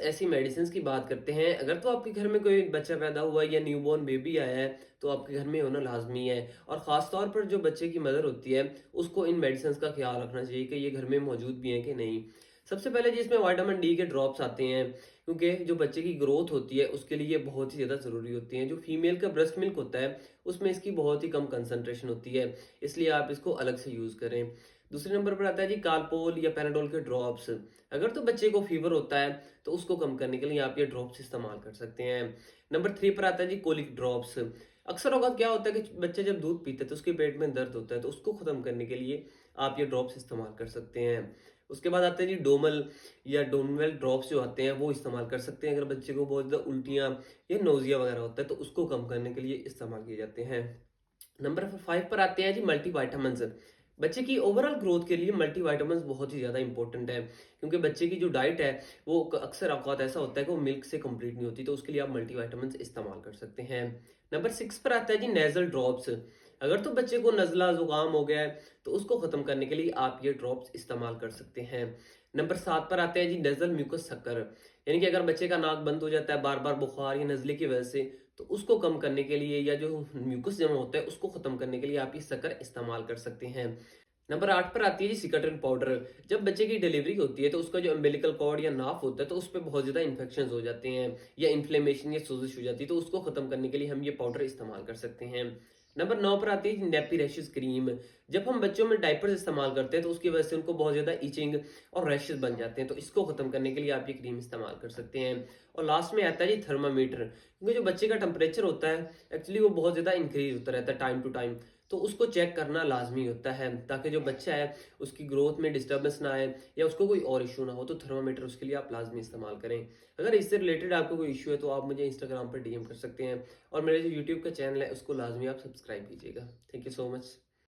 ऐसी मेडिसिन की बात करते हैं। अगर तो आपके घर में कोई बच्चा पैदा हुआ है या न्यूबॉर्न बेबी आया है, तो आपके घर में होना लाज़मी है। और ख़ास तौर पर जो बच्चे की मदर होती है, उसको इन मेडिसिन का ख़्याल रखना चाहिए कि ये घर में मौजूद भी हैं कि नहीं। सबसे पहले जी इसमें विटामिन डी के ड्रॉप्स आते हैं, क्योंकि जो बच्चे की ग्रोथ होती है उसके लिए ये बहुत ही ज़्यादा ज़रूरी होती हैं। जो फीमेल का ब्रेस्ट मिल्क होता है, उसमें इसकी बहुत ही कम कंसंट्रेशन होती है, इसलिए आप इसको अलग से यूज़ करें। दूसरे नंबर पर आता है जी कालपोल या पैराडोल के ड्रॉप्स। अगर तो बच्चे को फीवर होता है, तो उसको कम करने के लिए आप ये ड्रॉप्स इस्तेमाल कर सकते हैं। नंबर 3 पर आता है जी कोलिक ड्रॉप्स। अक्सर औक़ात क्या होता है कि बच्चे जब दूध पीते हैं तो उसके पेट में दर्द होता है, तो उसको ख़त्म करने के लिए आप ये ड्रॉप्स इस्तेमाल कर सकते हैं। उसके बाद आते हैं जी डोमल या डोनवेल ड्रॉप्स जो आते हैं वो इस्तेमाल कर सकते हैं। अगर बच्चे को बहुत ज़्यादा उल्टियाँ या नोज़िया वग़ैरह होता है, तो उसको कम करने के लिए इस्तेमाल किए जाते हैं। नंबर 5 पर आते हैं जी मल्टीविटामिन्स। बच्चे की ओवरऑल ग्रोथ के लिए मल्टीविटामिन्स बहुत ही ज़्यादा इंपॉर्टेंट है, क्योंकि बच्चे की जो डाइट है वो अक्सर औक़ात ऐसा होता है कि वो मिल्क से कंप्लीट नहीं होती, तो उसके लिए आप मल्टीविटामिन्स इस्तेमाल कर सकते हैं। नंबर 6 पर आता है जी नेज़ल ड्रॉप्स। अगर तो बच्चे को नज़ला ज़ुकाम हो गया है, तो उसको ख़त्म करने के लिए आप ये ड्रॉप्स इस्तेमाल कर सकते हैं। नंबर 7 पर आते हैं जी नेज़ल म्यूकस शक्कर। यानी कि अगर बच्चे का नाक बंद हो जाता है बार बार बुखार या नज़ले की वजह से, तो उसको कम करने के लिए या जो म्यूकस जमा होता है उसको ख़त्म करने के लिए आप ये शक्कर इस्तेमाल कर सकते हैं। नंबर 8 पर आती है जी सिकाट्रिन पाउडर। जब बच्चे की डिलीवरी होती है, तो उसका जो अम्बिलिकल कॉर्ड या नाफ होता है, तो उस पे बहुत ज़्यादा इन्फेक्शंस हो जाते हैं या इन्फ्लेमेशन या सोजिश हो जाती है, तो उसको ख़त्म करने के लिए हम ये पाउडर इस्तेमाल कर सकते हैं। नंबर 9 पर आती है नेपी रैशेस क्रीम। जब हम बच्चों में डायपर्स इस्तेमाल करते हैं, तो उसकी वजह से उनको बहुत ज़्यादा इचिंग और रैशेस बन जाते हैं, तो इसको ख़त्म करने के लिए आप ये क्रीम इस्तेमाल कर सकते हैं। और लास्ट में आता है जी थर्मामीटर, क्योंकि जो बच्चे का टेम्परेचर होता है एक्चुअली वो बहुत ज़्यादा इंक्रीज होता रहता है टाइम टू टाइम, तो उसको चेक करना लाजमी होता है, ताकि जो बच्चा है उसकी ग्रोथ में डिस्टर्बेंस ना आए या उसको कोई और इशू ना हो। तो थर्मामीटर उसके लिए आप लाजमी इस्तेमाल करें। अगर इससे रिलेटेड आपको कोई इशू है, तो आप मुझे इंस्टाग्राम पर डीएम कर सकते हैं, और मेरे जो यूट्यूब का चैनल है उसको लाजमी आप सब्सक्राइब कीजिएगा। Thank you so much.